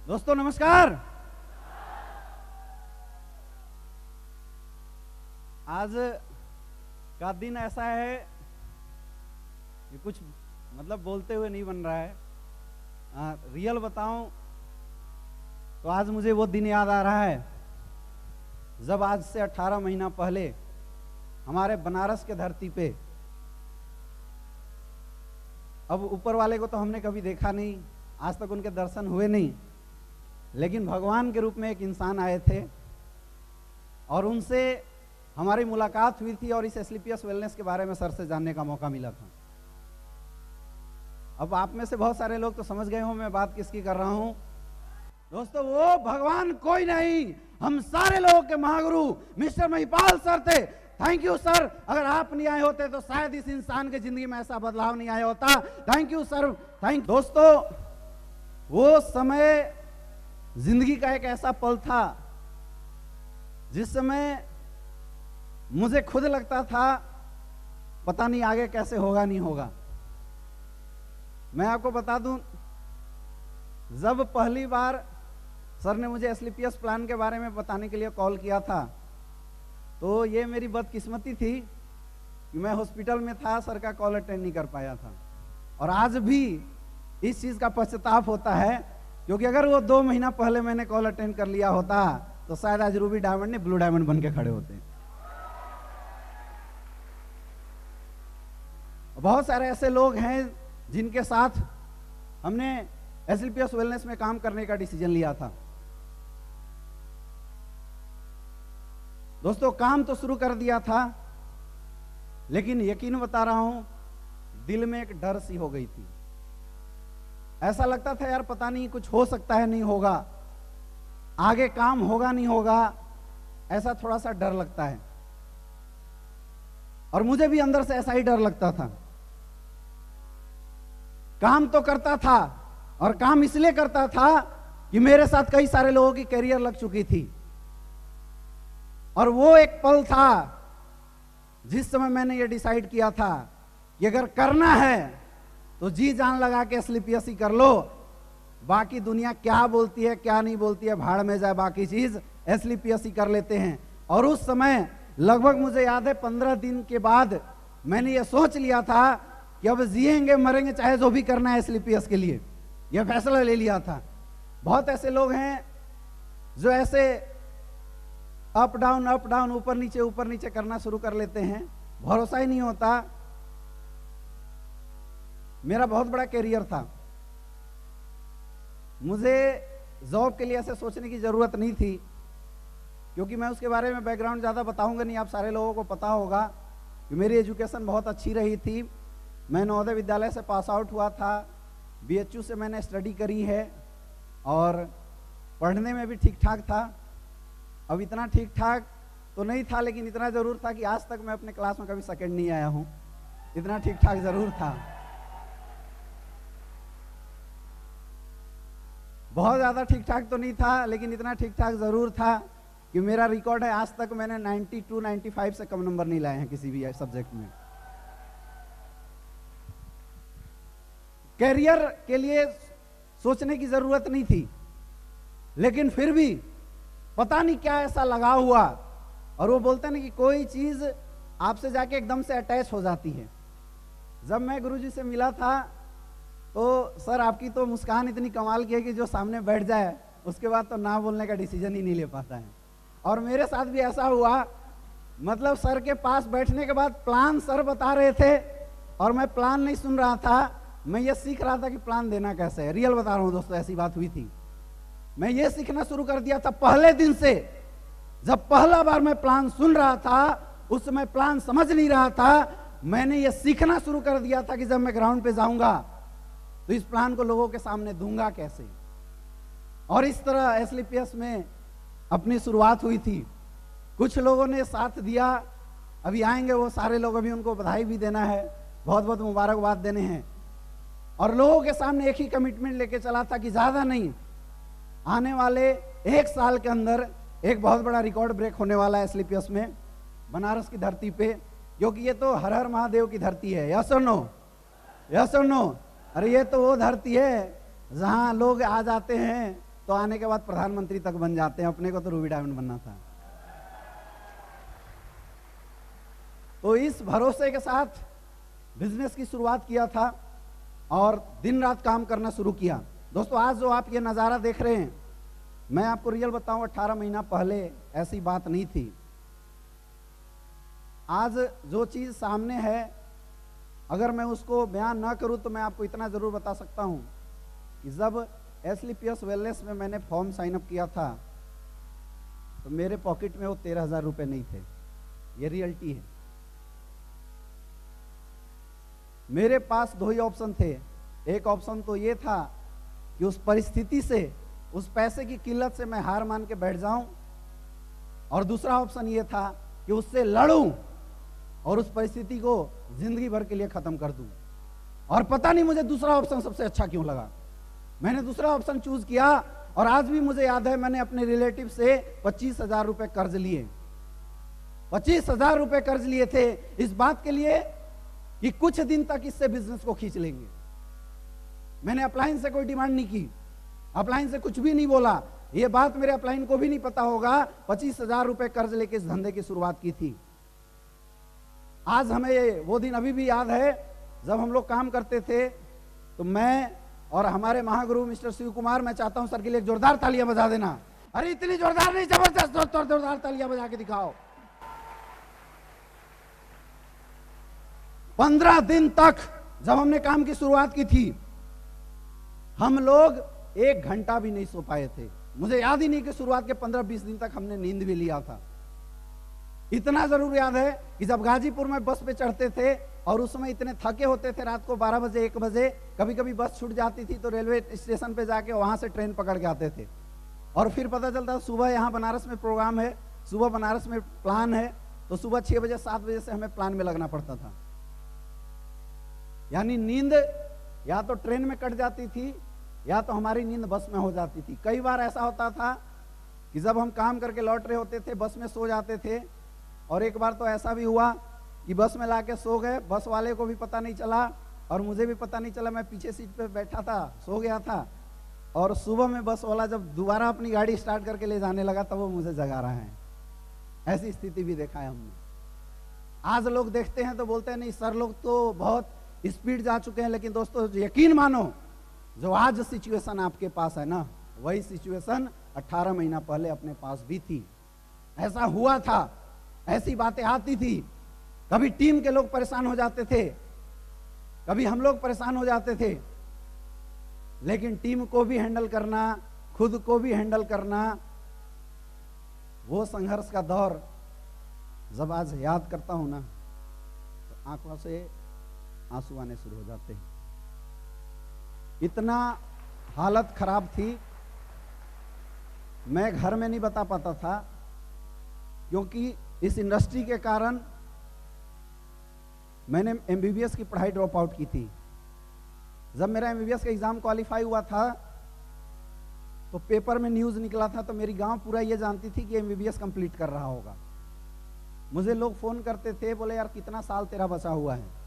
दोस्तों नमस्कार। आज का दिन ऐसा है कि कुछ मतलब बोलते हुए नहीं बन रहा है। रियल बताऊं तो आज मुझे वो दिन याद आ रहा है जब आज से 18 महीना पहले हमारे बनारस के धरती पे, अब ऊपर वाले को तो हमने कभी देखा नहीं, आज तक उनके दर्शन हुए नहीं, लेकिन भगवान के रूप में एक इंसान आए थे और उनसे हमारी मुलाकात हुई थी और इस एस्क्लेपियस वेलनेस के बारे में सर से जानने का मौका मिला था। अब आप में से बहुत सारे लोग तो समझ गए हो मैं बात किसकी कर रहा हूं। दोस्तों वो भगवान कोई नहीं, हम सारे लोगों के महागुरु मिस्टर महिपाल सर थे। थैंक यू सर, अगर आप नहीं आए होते तो शायद इस इंसान की जिंदगी में ऐसा बदलाव नहीं आया होता। Thank you sir, thank. दोस्तों वो समय जिंदगी का एक ऐसा पल था जिस समय मुझे खुद लगता था पता नहीं आगे कैसे होगा नहीं होगा। मैं आपको बता दूं, जब पहली बार सर ने मुझे एस्क्लेपियस प्लान के बारे में बताने के लिए कॉल किया था तो ये मेरी बदकिस्मती थी कि मैं हॉस्पिटल में था, सर का कॉल अटेंड नहीं कर पाया था। और आज भी इस चीज का पश्चाताप होता है, क्योंकि अगर वो 2 महीना पहले मैंने कॉल अटेंड कर लिया होता तो शायद आज रूबी डायमंड ने ब्लू डायमंड बन के खड़े होते। बहुत सारे ऐसे लोग हैं जिनके साथ हमने एस्क्लेपियस वेलनेस में काम करने का डिसीजन लिया था। दोस्तों काम तो शुरू कर दिया था, लेकिन यकीन बता रहा हूं दिल में एक डर सी हो गई थी। ऐसा लगता था यार पता नहीं कुछ हो सकता है नहीं होगा, आगे काम होगा नहीं होगा, ऐसा थोड़ा सा डर लगता है। और मुझे भी अंदर से ऐसा ही डर लगता था। काम तो करता था और काम इसलिए करता था कि मेरे साथ कई सारे लोगों की कैरियर लग चुकी थी और वो एक पल था जिस समय मैंने ये डिसाइड किया था कि अगर करना है तो जी जान लगा के एस्क्लेपियस ही कर लो, बाकी दुनिया क्या बोलती है क्या नहीं बोलती है भाड़ में जाए, बाकी चीज एस्क्लेपियस ही कर लेते हैं। और उस समय लगभग मुझे याद है 15 दिन के बाद मैंने ये सोच लिया था कि अब जिएंगे मरेंगे चाहे जो भी करना है एस्क्लेपियस के लिए, यह फैसला ले लिया था। बहुत ऐसे लोग हैं जो ऐसे अप डाउन ऊपर नीचे करना शुरू कर लेते हैं, भरोसा ही नहीं होता। मेरा बहुत बड़ा कैरियर था, मुझे जॉब के लिए ऐसे सोचने की जरूरत नहीं थी, क्योंकि मैं उसके बारे में बैकग्राउंड ज्यादा बताऊंगा नहीं, आप सारे लोगों को पता होगा कि मेरी एजुकेशन बहुत अच्छी रही थी। मैं नवोदय विद्यालय से पास आउट हुआ था, बीएचयू से मैंने स्टडी करी है और पढ़ने में भी ठीक ठाक था। अब इतना ठीक ठाक तो नहीं था, लेकिन इतना जरूर था कि आज तक मैं अपने क्लास में कभी सेकंड नहीं आया हूं, इतना ठीक ठाक जरूर था। बहुत ज्यादा ठीक ठाक तो नहीं था, लेकिन इतना ठीक ठाक जरूर था कि मेरा रिकॉर्ड है आज तक मैंने 92 95 से कम नंबर नहीं लाए हैं किसी भी सब्जेक्ट में। कैरियर के लिए सोचने की जरूरत नहीं थी, लेकिन फिर भी पता नहीं क्या ऐसा लगा हुआ। और वो बोलते हैं ना कि कोई चीज आपसे जाके एकदम से अटैच हो जाती है। जब मैं गुरुजी से मिला था तो सर आपकी तो मुस्कान इतनी कमाल की है कि जो सामने बैठ जाए उसके बाद तो ना बोलने का डिसीजन ही नहीं ले पाता है। और मेरे साथ भी ऐसा हुआ, मतलब सर के पास बैठने के बाद प्लान सर बता रहे थे और मैं प्लान नहीं सुन रहा था, मैं ये सीख रहा था कि प्लान देना कैसे है। रियल बता रहा हूं दोस्तों, ऐसी बात हुई थी। मैं ये सीखना शुरू कर दिया था पहले दिन से। जब पहला बार मैं प्लान सुन रहा था उस समय प्लान समझ नहीं रहा था, मैंने ये सीखना शुरू कर दिया था कि जब मैं ग्राउंड पे जाऊंगा तो इस प्लान को लोगों के सामने दूंगा कैसे। और इस तरह एस्क्लेपियस में अपनी शुरुआत हुई थी। कुछ लोगों ने साथ दिया, अभी आएंगे वो सारे लोग, अभी उनको बधाई भी देना है, बहुत बहुत मुबारकबाद देने हैं। और लोगों के सामने एक ही कमिटमेंट लेके चला था कि ज्यादा नहीं, आने वाले 1 साल के अंदर एक बहुत बड़ा रिकॉर्ड ब्रेक होने वाला है एस्क्लेपियस में, बनारस की धरती पे, क्योंकि ये तो हर हर महादेव की धरती है। यस और नो, यस और नो। अरे ये तो वो धरती है जहां लोग आ जाते हैं तो आने के बाद प्रधानमंत्री तक बन जाते हैं, अपने को तो रूबी डायमंड बनना था। तो इस भरोसे के साथ बिजनेस की शुरुआत किया था और दिन रात काम करना शुरू किया। दोस्तों आज जो आप ये नज़ारा देख रहे हैं, मैं आपको रियल बताऊं, 18 महीना पहले ऐसी बात नहीं थी। आज जो चीज़ सामने है, अगर मैं उसको बयान ना करूं तो मैं आपको इतना ज़रूर बता सकता हूं कि जब एसलीपीएस वेलनेस में मैंने फॉर्म साइन अप किया था तो मेरे पॉकेट में वो 13,000 रुपये नहीं थे। ये रियलिटी है। मेरे पास दो ही ऑप्शन थे। एक ऑप्शन तो ये था कि उस परिस्थिति से, उस पैसे की किल्लत से मैं हार मान के बैठ जाऊं, और दूसरा ऑप्शन ये था कि उससे लड़ूं और उस परिस्थिति को जिंदगी भर के लिए खत्म कर दूं। और पता नहीं मुझे दूसरा ऑप्शन सबसे अच्छा क्यों लगा, मैंने दूसरा ऑप्शन चूज किया। और आज भी मुझे याद है, मैंने अपने रिलेटिव से 25,000 रुपए कर्ज लिए। 25,000 रुपए कर्ज लिए थे इस बात के लिए कि कुछ दिन तक इससे बिजनेस को खींच लेंगे। मैंने अपलाइन से कोई डिमांड नहीं की, अपलाइन से कुछ भी नहीं बोला। यह बात मेरे अपलाइन को भी नहीं पता होगा। 25,000 रुपए कर्ज लेके इस धंधे की शुरुआत की थी। आज हमें वो दिन अभी भी याद है जब हम लोग काम करते थे, तो मैं और हमारे महागुरु मिस्टर शिव कुमार, मैं चाहता हूं सर के लिए एक जोरदार तालियां बजा देना। अरे इतनी जोरदार नहीं, जबरदस्त जोरदार तालियां बजा के दिखाओ। 15 दिन तक जब हमने काम की शुरुआत की थी, हम लोग 1 घंटा भी नहीं सो पाए थे। मुझे याद ही नहीं कि शुरुआत के 15-20 दिन तक हमने नींद भी लिया था। इतना जरूर याद है कि जब गाजीपुर में बस पे चढ़ते थे और उस समय इतने थके होते थे, रात को 12 बजे 1 बजे कभी कभी बस छूट जाती थी तो रेलवे स्टेशन पे जाके वहां से ट्रेन पकड़ के आते थे। और फिर पता चलता सुबह यहाँ बनारस में प्रोग्राम है, सुबह बनारस में प्लान है, तो सुबह 6 बजे 7 बजे से हमें प्लान में लगना पड़ता था। यानी नींद या तो ट्रेन में कट जाती थी या तो हमारी नींद बस में हो जाती थी। कई बार ऐसा होता था कि जब हम काम करके लौट रहे होते थे, बस में सो जाते थे। और एक बार तो ऐसा भी हुआ कि बस में लाके सो गए, बस वाले को भी पता नहीं चला और मुझे भी पता नहीं चला। मैं पीछे सीट पे बैठा था, सो गया था, और सुबह में बस वाला जब दोबारा अपनी गाड़ी स्टार्ट करके ले जाने लगा तब वो मुझे जगा रहा है। ऐसी स्थिति भी देखा है हमने। आज लोग देखते हैं तो बोलते हैं नहीं सर, लोग तो बहुत स्पीड जा चुके हैं। लेकिन दोस्तों यकीन मानो, जो आज सिचुएशन आपके पास है ना, वही सिचुएशन 18 महीना पहले अपने पास भी थी। ऐसा हुआ था, ऐसी बातें आती थी। कभी टीम के लोग परेशान हो जाते थे, कभी हम लोग परेशान हो जाते थे, लेकिन टीम को भी हैंडल करना, खुद को भी हैंडल करना, वो संघर्ष का दौर जब आज याद करता हूं ना तो आंखों से आंसू आने शुरू हो जाते हैं। इतना हालत खराब थी, मैं घर में नहीं बता पाता था, क्योंकि इस इंडस्ट्री के कारण मैंने एमबीबीएस की पढ़ाई ड्रॉप आउट की थी। जब मेरा एमबीबीएस का एग्जाम क्वालिफाई हुआ था तो पेपर में न्यूज निकला था, तो मेरी गांव पूरा ये जानती थी कि एमबीबीएस कंप्लीट कर रहा होगा। मुझे लोग फोन करते थे, बोले यार कितना साल तेरा बचा हुआ है।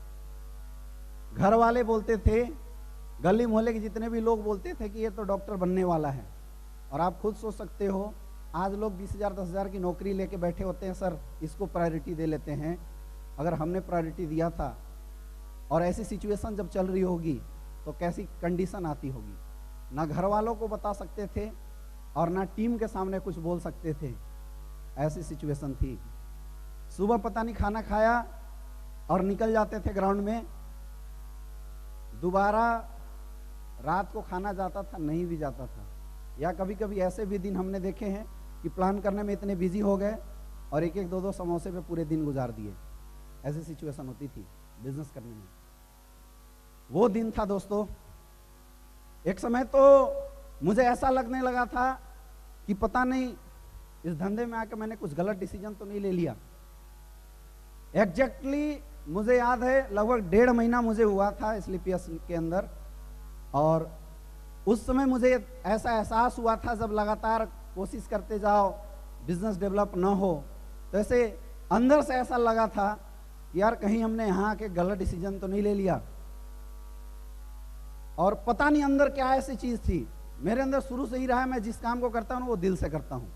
घर वाले बोलते थे, गली मोहल्ले के जितने भी लोग बोलते थे कि ये तो डॉक्टर बनने वाला है। और आप खुद सोच सकते हो, आज लोग 20,000 10,000 की नौकरी लेके बैठे होते हैं, सर इसको प्रायोरिटी दे लेते हैं। अगर हमने प्रायोरिटी दिया था और ऐसी सिचुएशन जब चल रही होगी तो कैसी कंडीशन आती होगी। ना घर वालों को बता सकते थे और ना टीम के सामने कुछ बोल सकते थे, ऐसी सिचुएशन थी। सुबह पता नहीं खाना खाया और निकल जाते थे ग्राउंड में, दोबारा रात को खाना जाता था, नहीं भी जाता था। या कभी कभी ऐसे भी दिन हमने देखे हैं कि प्लान करने में इतने बिजी हो गए और 1-1 2-2 समोसे पे पूरे दिन गुजार दिए। ऐसी सिचुएशन होती थी बिजनेस करने में। वो दिन था दोस्तों। एक समय तो मुझे ऐसा लगने लगा था कि पता नहीं इस धंधे में आकर मैंने कुछ गलत डिसीजन तो नहीं ले लिया। एग्जैक्टली मुझे याद है, लगभग 1.5 महीना मुझे हुआ था एसलीपीएस के अंदर, और उस समय मुझे ऐसा एहसास हुआ था, जब लगातार कोशिश करते जाओ, बिजनेस डेवलप ना हो, तो ऐसे अंदर से ऐसा लगा था कि यार कहीं हमने यहाँ आके गलत डिसीजन तो नहीं ले लिया। और पता नहीं अंदर क्या ऐसी चीज थी, मेरे अंदर शुरू से ही रहा है, मैं जिस काम को करता हूँ वो दिल से करता हूँ,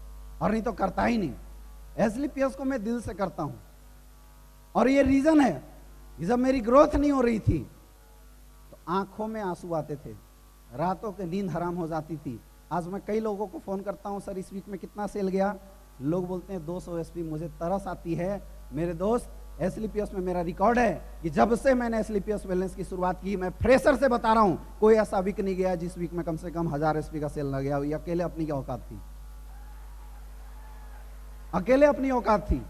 और नहीं तो करता ही नहीं। एसलीपीएस को मैं दिल से करता हूँ, और ये रीजन है कि जब मेरी ग्रोथ नहीं हो रही थी तो आंखों में आंसू आते थे, रातों की नींद हराम हो जाती थी। आज मैं कई लोगों को फोन करता हूँ, सर इस वीक में कितना सेल गया? लोग बोलते हैं 200 एसपी। मुझे तरस आती है मेरे दोस्त, एसलीपीएस में मेरा रिकॉर्ड है कि जब से मैंने एसलीपीएस वेलनेस की शुरुआत की, मैं फ्रेशर से बता रहा हूं, कोई ऐसा वीक नहीं गया जिस वीक में कम से कम 1000 एसपी का सेल ना गया। ये अकेले अपनी क्या औकात थी, अकेले अपनी औकात थी।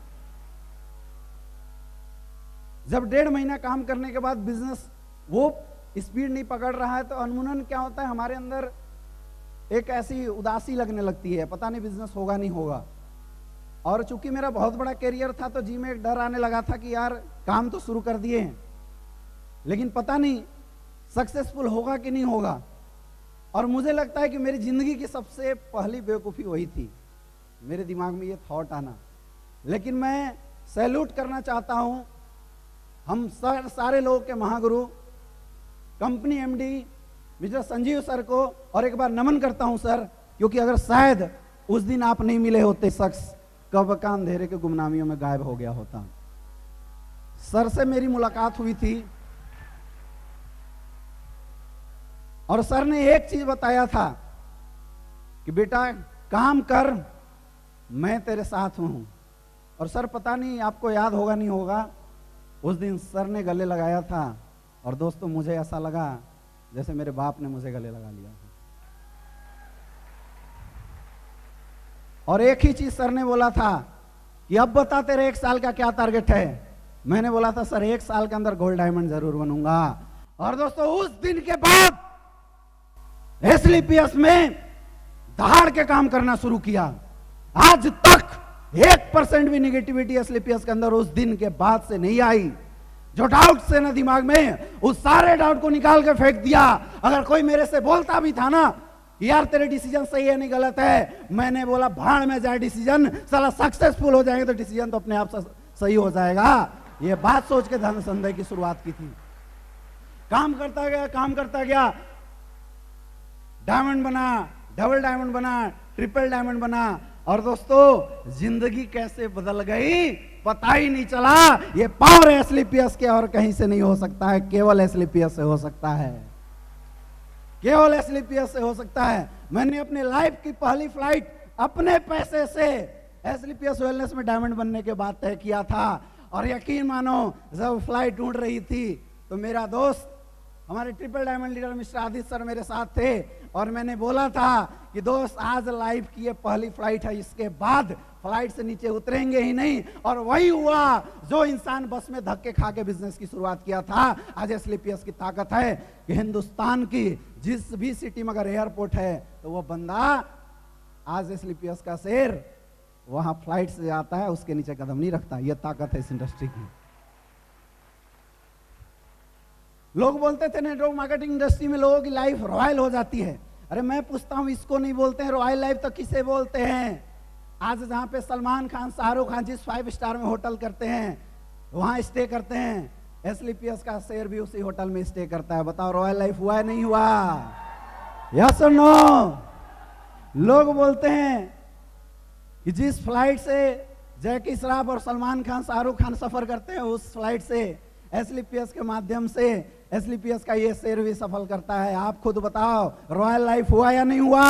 जब 1.5 महीना काम करने के बाद बिजनेस वो स्पीड नहीं पकड़ रहा है तो अनमुनन क्या होता है, हमारे अंदर एक ऐसी उदासी लगने लगती है, पता नहीं बिजनेस होगा नहीं होगा। और चूंकि मेरा बहुत बड़ा कैरियर था तो जी में एक डर आने लगा था कि यार काम तो शुरू कर दिए हैं लेकिन पता नहीं सक्सेसफुल होगा कि नहीं होगा। और मुझे लगता है कि मेरी जिंदगी की सबसे पहली बेवकूफ़ी वही थी, मेरे दिमाग में ये थॉट आना। लेकिन मैं सैल्यूट करना चाहता हूं हम सारे लोगों के Mahaguru company MD mister Sanjeev sir को, और एक बार नमन करता हूं सर, क्योंकि अगर शायद उस दिन आप नहीं मिले होते, शख्स कब का अंधेरे के गुमनामियों में गायब हो गया होता। सर से मेरी मुलाकात हुई थी और सर ने एक चीज बताया था कि बेटा काम कर, मैं तेरे साथ हूं। और सर पता नहीं आपको याद होगा नहीं होगा, उस दिन सर ने गले लगाया था और दोस्तों मुझे ऐसा लगा जैसे मेरे बाप ने मुझे गले लगा लिया। और एक ही चीज सर ने बोला था कि अब बता तेरे 1 साल का क्या टारगेट है। मैंने बोला था सर 1 साल के अंदर गोल्ड डायमंड जरूर बनूंगा। और दोस्तों उस दिन के बाद एसलीपीएस में दहाड़ के काम करना शुरू किया। आज तक 1% भी निगेटिविटी एसलीपीएस के अंदर उस दिन के बाद से नहीं आई। जो डाउट से ना दिमाग में, उस सारे डाउट को निकाल के फेंक दिया। अगर कोई मेरे से बोलता भी था ना यार तेरे डिसीजन सही है नहीं गलत है, मैंने बोला भाड़ में जाए डिसीजन, साला सक्सेसफुल हो जाएंगे तो डिसीजन तो अपने आप सही हो जाएगा। ये बात सोच के धन संदेह की शुरुआत की थी। काम करता गया, डायमंड बना, डबल डायमंड बना, ट्रिपल डायमंड बना। और दोस्तों जिंदगी कैसे बदल गई पता ही नहीं चला। ये पावर एसलीपीएस के और कहीं से नहीं हो सकता है, केवल एसलीपीएस से हो सकता है, केवल एसलीपीएस से हो सकता है। मैंने अपने लाइफ की पहली फ्लाइट अपने पैसे से एसलीपीएस वेलनेस में डायमंड बनने के बाद तय किया था। और यकीन मानो जब फ्लाइट ढूंढ रही थी तो मेरा दोस्त हमारे triple diamond leader mister Aditya sir मेरे साथ थे और मैंने बोला था कि दोस्त आज लाइफ की ये पहली फ्लाइट है, इसके बाद फ्लाइट से नीचे उतरेंगे ही नहीं। और वही हुआ जो इंसान बस में धक्के खा के बिजनेस की शुरुआत किया था। आज एसलीपीएस की ताकत है कि हिंदुस्तान की जिस भी सिटी में अगर एयरपोर्ट है तो वो बंदा आज एसलीपीएस का शेर वहां फ्लाइट से आता है, उसके नीचे कदम नहीं रखता। ये ताकत है इस इंडस्ट्री की। लोग बोलते थे नेटवर्क मार्केटिंग इंडस्ट्री में लोगों की लाइफ रॉयल हो जाती है। अरे मैं पूछता हूं इसको नहीं बोलते हैं रॉयल लाइफ तो किसे बोलते हैं? आज जहां पे सलमान खान, शाहरुख खान जिस 5 स्टार में होटल करते हैं वहां स्टे करते हैं, एसलीपीएस का शेयर भी उसी होटल में स्टे करता है। बताओ रॉयल लाइफ हुआ है नहीं हुआ? यस और नो? लोग बोलते हैं कि जिस फ्लाइट से जैकी श्रॉफ और सलमान खान, शाहरुख खान सफर करते हैं उस फ्लाइट से एसलीपीएस के माध्यम से एसलीपीएस का ये शेयर भी सफल करता है। आप खुद बताओ रॉयल लाइफ हुआ या नहीं हुआ?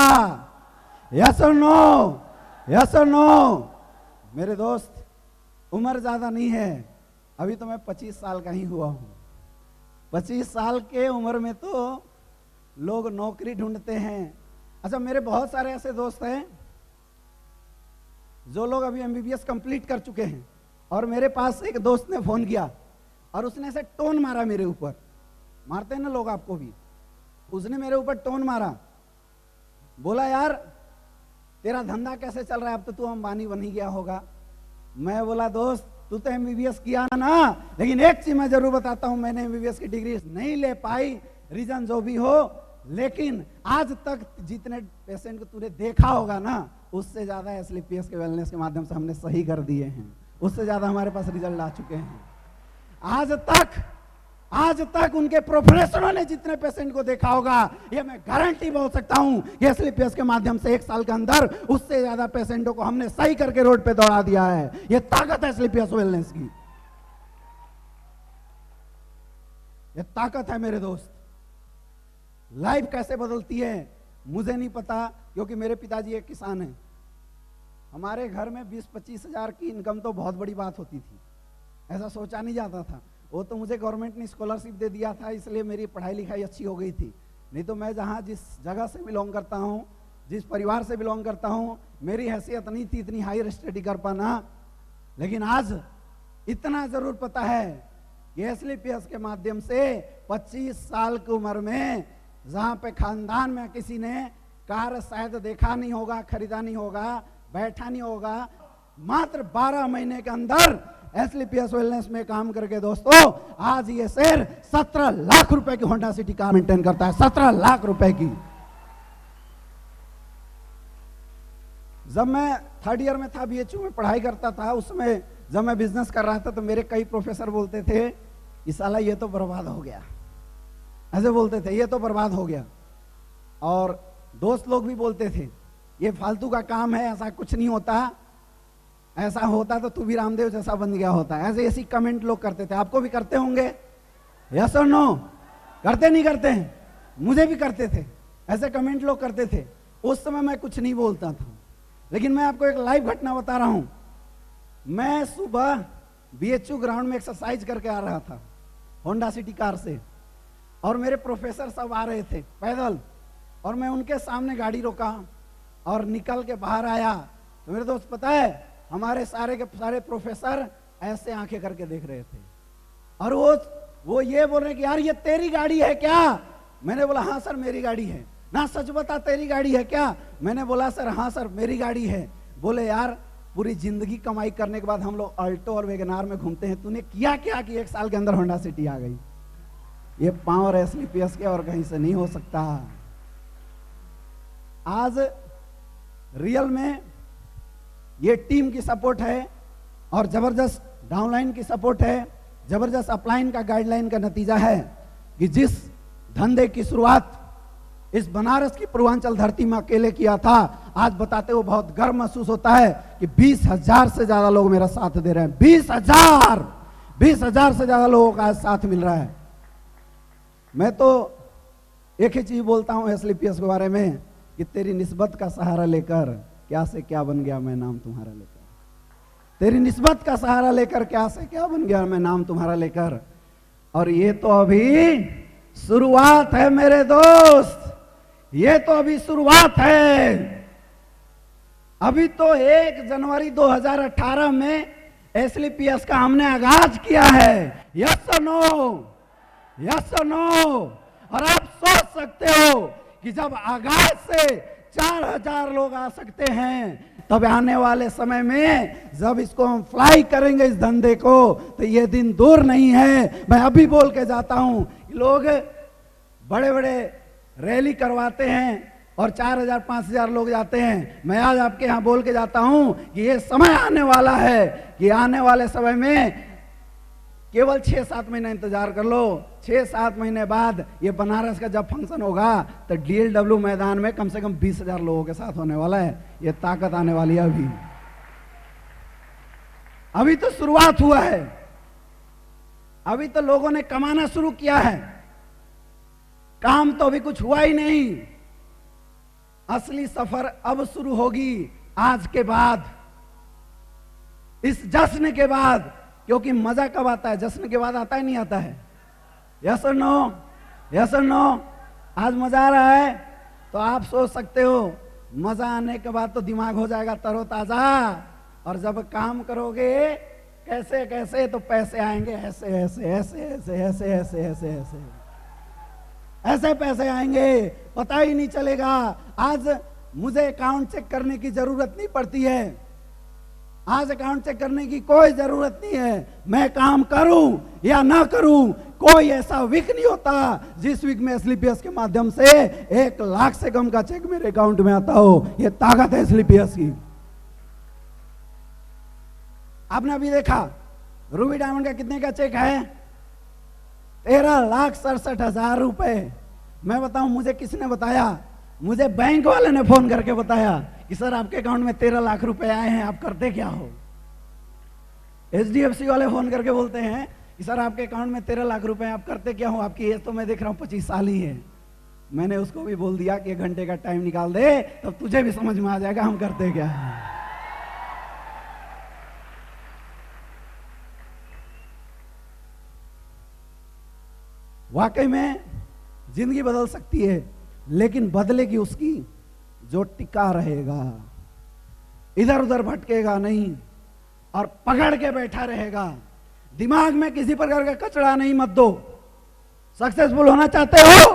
यस और नो? यस और नो? मेरे दोस्त उम्र ज्यादा नहीं है, अभी तो मैं 25 साल का ही हुआ हूं। 25 साल के उम्र में तो लोग नौकरी ढूंढते हैं। अच्छा मेरे बहुत सारे ऐसे दोस्त हैं जो लोग अभी एमबीबीएस कंप्लीट कर चुके हैं और मेरे पास एक दोस्त ने फोन किया और उसने ऐसे टोन मारा मेरे ऊपर, मारते हैं ना लोग आपको भी, उसने मेरे ऊपर टोन मारा, बोला यार तेरा धंधा कैसे चल रहा है, अब तो तू अंबानी बन ही गया होगा। मैं बोला दोस्त तू तो एमबीबीएस किया ना, लेकिन एक चीज मैं जरूर बताता हूं, मैंने एमबीबीएस की डिग्री नहीं ले पाई, रीजन जो भी हो, लेकिन आज तक जितने पेशेंट को तूने देखा होगा ना उससे ज्यादा एसलीपीएस के वेलनेस के माध्यम से हमने सही कर दिए हैं, उससे ज्यादा हमारे पास रिजल्ट आ चुके हैं। आज तक आज तक उनके प्रोफेसरों ने जितने पेशेंट को देखा होगा, ये मैं गारंटी बोल सकता हूं, ये एसएलपीएस के माध्यम से 1 साल के अंदर उससे ज्यादा पेशेंटों को हमने सही करके रोड पे दौड़ा दिया है। ये ताकत है एसएलपीएस वेलनेस की, ये ताकत है मेरे दोस्त। लाइफ कैसे बदलती है मुझे नहीं पता, क्योंकि मेरे पिताजी एक किसान हैं। हमारे घर में 20-25 हजार की इनकम तो बहुत बड़ी बात होती थी, ऐसा सोचा नहीं जाता था। वो तो मुझे गवर्नमेंट ने स्कॉलरशिप दे दिया था, इसलिए मेरी पढ़ाई लिखाई अच्छी हो गई थी। नहीं तो मैं जहाँ जिस जगह से बिलोंग करता हूँ, जिस परिवार से बिलोंग करता हूँ, मेरी हैसियत नहीं थी इतनी हायर स्टडी कर पाना। लेकिन आज इतना जरूर पता है कि एसएलपीएस के माध्यम से 25 साल की उम्र में, जहाँ पे खानदान में किसी ने कार शायद देखा नहीं होगा, खरीदा नहीं होगा, बैठा नहीं होगा, मात्र 12 महीने के अंदर एसएलपीएस वेलनेस में काम करके दोस्तों आज ये शहर 17 लाख रुपए की होंडा सिटी कार मेंटेन करता है। 17 लाख रुपए की। जब मैं 3rd ईयर में था, बीएचयू में पढ़ाई करता था, उसमें जब मैं बिजनेस कर रहा था तो मेरे कई प्रोफेसर बोलते थे इस साला ये तो बर्बाद हो गया, ऐसे बोलते थे, ये तो बर्बाद हो गया। और दोस्त लोग भी बोलते थे ये फालतू का काम है, ऐसा कुछ नहीं होता, ऐसा होता तो तू भी रामदेव जैसा बन गया होता। ऐसे ऐसी कमेंट लोग करते थे, आपको भी करते होंगे? यस और नो? करते नहीं करते हैं? मुझे भी करते थे, ऐसे कमेंट लोग करते थे। उस समय मैं कुछ नहीं बोलता था, लेकिन मैं आपको एक लाइव घटना बता रहा हूं। मैं सुबह बीएचयू ग्राउंड में एक्सरसाइज करके आ रहा था होंडा सिटी कार से, और मेरे प्रोफेसर सब आ रहे थे पैदल, और मैं उनके सामने गाड़ी रोका और निकल के बाहर आया तो मेरे दोस्त पता है हमारे सारे के सारे प्रोफेसर ऐसे आंखें करके देख रहे थे, और वो ये बोल रहे कि यार ये तेरी गाड़ी है क्या? मैंने बोला हाँ सर मेरी गाड़ी है। ना सच बता तेरी गाड़ी है क्या? मैंने बोला सर हाँ सर मेरी गाड़ी है। बोले यार पूरी जिंदगी कमाई करने के बाद हम लोग अल्टो और वेगनार में घूमते हैं, तूने किया क्या कि 1 साल के अंदर होंडा सिटी आ गई? ये पावर एसएलपीएस के और कहीं से नहीं हो सकता। आज रियल में ये टीम की सपोर्ट है और जबरदस्त डाउनलाइन की सपोर्ट है, जबरदस्त अपलाइन का गाइडलाइन का नतीजा है कि जिस धंधे की शुरुआत इस बनारस की पूर्वांचल धरती में अकेले किया था, आज बताते हुए बहुत गर्व महसूस होता है कि 20,000 से ज्यादा लोग मेरा साथ दे रहे हैं। 20,000 से ज्यादा लोगों का आज साथ मिल रहा है। मैं तो एक ही चीज बोलता हूं एसएलपीएस के बारे में कि तेरी निस्बत का सहारा लेकर क्या से क्या बन गया मैं नाम तुम्हारा लेकर। तेरी निस्बत का सहारा लेकर क्या से क्या बन गया मैं नाम तुम्हारा लेकर। और ये तो अभी शुरुआत है मेरे दोस्त, ये तो अभी शुरुआत है। अभी तो 1 जनवरी 2018 में एसएलपीएस का हमने आगाज किया है। यस और नो? यस और नो? और आप सोच सकते हो कि जब आगाज से 4,000 लोग आ सकते हैं, तब आने वाले समय में जब इसको हम फ्लाई करेंगे इस धंधे को, तो ये दिन दूर नहीं है। मैं अभी बोल के जाता हूं, लोग बड़े बड़े रैली करवाते हैं और 4,000-5,000 लोग जाते हैं। मैं आज आपके यहाँ बोल के जाता हूं कि ये समय आने वाला है कि आने वाले समय में केवल 6-7 महीने इंतजार कर लो। 6-7 महीने बाद ये बनारस का जब फंक्शन होगा तो डीएलडब्ल्यू मैदान में कम से कम 20,000 लोगों के साथ होने वाला है। ये ताकत आने वाली है। अभी तो शुरुआत हुआ है, अभी तो लोगों ने कमाना शुरू किया है, काम तो अभी कुछ हुआ ही नहीं। असली सफर अब शुरू होगी आज के बाद, इस जश्न के बाद। क्योंकि मजा कब आता है? जश्न के बाद आता है, नहीं आता है? यस और नो? यस और नो? आज मजा आ रहा है तो आप सोच सकते हो मजा आने के बाद तो दिमाग हो जाएगा तरोताजा, और जब काम करोगे कैसे कैसे तो पैसे आएंगे ऐसे ऐसे ऐसे ऐसे ऐसे ऐसे ऐसे ऐसे ऐसे पैसे आएंगे, पता ही नहीं चलेगा। आज मुझे अकाउंट चेक करने की जरूरत नहीं पड़ती है, आज अकाउंट चेक करने की कोई जरूरत नहीं है। मैं काम करूं या ना करूं, कोई ऐसा वीक नहीं होता जिस वीक में एसएलपीएस के माध्यम से 1 लाख से कम का चेक मेरे अकाउंट में आता हो। यह ताकत है एसएलपीएस की। आपने अभी देखा रूबी डायमंड का कितने का चेक है? 13,67,000 रुपए। मैं बताऊं मुझे किसने बताया? मुझे बैंक वाले ने फोन करके बताया कि सर आपके अकाउंट में 13 लाख रुपए आए हैं, आप करते क्या हो? HDFC वाले फोन करके बोलते हैं कि सर आपके अकाउंट में 13 लाख रुपए, आप करते क्या हो? आपकी एज तो मैं देख रहा हूं 25 साल ही है। मैंने उसको भी बोल दिया कि 1 घंटे का टाइम निकाल दे, तब तुझे भी समझ में आ जाएगा हम करते क्या है। वाकई में जिंदगी बदल सकती है, लेकिन बदलेगी उसकी जो टिका रहेगा, इधर उधर भटकेगा नहीं और पकड़ के बैठा रहेगा। दिमाग में किसी प्रकार का कचरा नहीं मत दो। सक्सेसफुल होना चाहते हो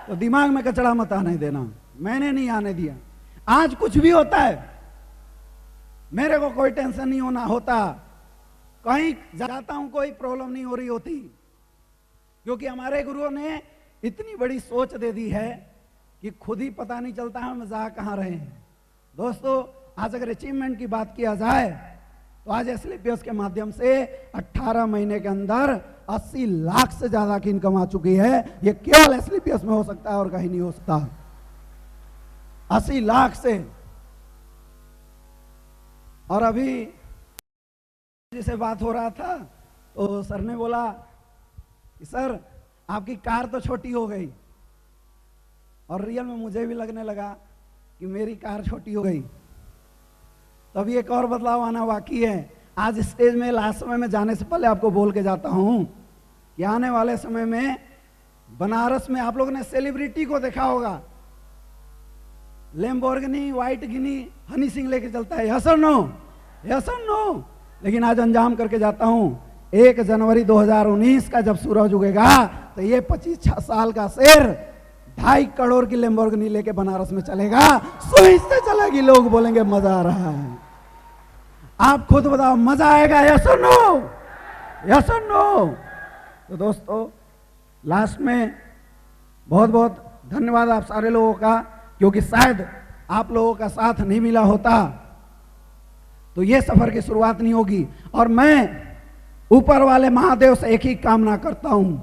तो दिमाग में कचरा मत आने देना। मैंने नहीं आने दिया। आज कुछ भी होता है, मेरे को कोई टेंशन नहीं होना होता। कहीं जाता हूं कोई प्रॉब्लम नहीं हो रही होती, क्योंकि हमारे गुरुओं ने इतनी बड़ी सोच दे दी है कि खुद ही पता नहीं चलता हम जा कहां रहे हैं। दोस्तों, आज अगर अचीवमेंट की बात किया जाए तो आज एसलीपीएस के माध्यम से 18 महीने के अंदर 80 लाख से ज्यादा की इनकम आ चुकी है। ये केवल एसलीपीएस में हो सकता है और कहीं नहीं हो सकता। 80 लाख से। और अभी जिसे बात हो रहा था तो सर ने बोला कि सर आपकी कार तो छोटी हो गई, और रियल में मुझे भी लगने लगा कि मेरी कार छोटी हो गई। तभी एक और बदलाव आना बाकी है। आज स्टेज में लास्ट समय में जाने से पहले आपको बोल के जाता हूं कि आने वाले समय में बनारस में आप लोगों ने सेलिब्रिटी को देखा होगा, लैम्बोर्गिनी व्हाइट गिनी हनी सिंह लेके चलता है। यस और नो? यस और नो? लेकिन आज अंजाम करके जाता हूं, 1 जनवरी 2019 का जब सूरज उगेगा तो ये 25 साल का शेर 2.5 करोड़ की लैम्बोर्गिनी लेके बनारस में चलेगा। स्विच से चलेगी, लोग बोलेंगे मजा आ रहा है। आप खुद बताओ मजा आएगा? यस और नो? यस और नो? तो दोस्तों, लास्ट में बहुत बहुत धन्यवाद आप सारे लोगों का, क्योंकि शायद आप लोगों का साथ नहीं मिला होता तो ये सफर की शुरुआत नहीं होगी। और मैं ऊपर वाले महादेव से एक ही कामना करता हूं,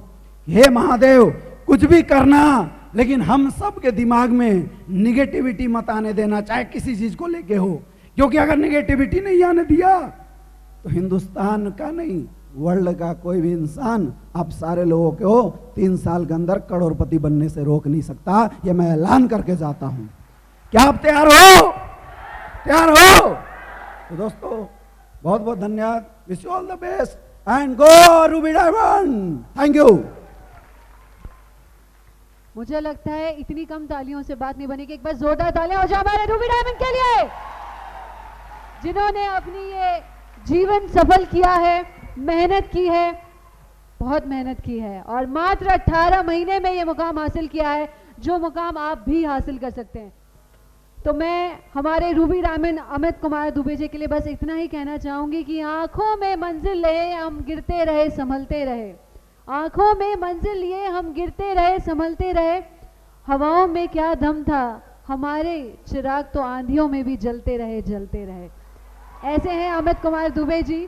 हे महादेव कुछ भी करना, लेकिन हम सब के दिमाग में निगेटिविटी मत आने देना, चाहे किसी चीज को लेके हो। क्योंकि अगर निगेटिविटी नहीं आने दिया तो हिंदुस्तान का नहीं, वर्ल्ड का कोई भी इंसान आप सारे लोगों को 3 साल के अंदर करोड़पति बनने से रोक नहीं सकता। ये मैं ऐलान करके जाता हूं। क्या आप तैयार हो? तैयार हो? तो दोस्तों, बहुत बहुत धन्यवाद। Wish you all the best and go Ruby diamond. Thank you. मुझे लगता है इतनी कम तालियों से बात नहीं बनेगी। एक बार जोरदार तालियां हो जाए हमारे रूबी डायमंड के लिए, जिन्होंने अपनी ये जीवन सफल किया है, मेहनत की है, बहुत मेहनत की है, और मात्र 18 महीने में ये मुकाम हासिल किया है, जो मुकाम आप भी हासिल कर सकते हैं। तो मैं हमारे रूबी डायमंड अमित कुमार दुबे जी के लिए बस इतना ही कहना चाहूंगी कि आंखों में मंजिल ले हम गिरते रहे संभलते रहे, आंखों में मंजिल लिए हम गिरते रहे संभलते रहे, हवाओं में क्या दम था, हमारे चिराग तो आंधियों में भी जलते रहे जलते रहे। ऐसे हैं अमित कुमार दुबे जी।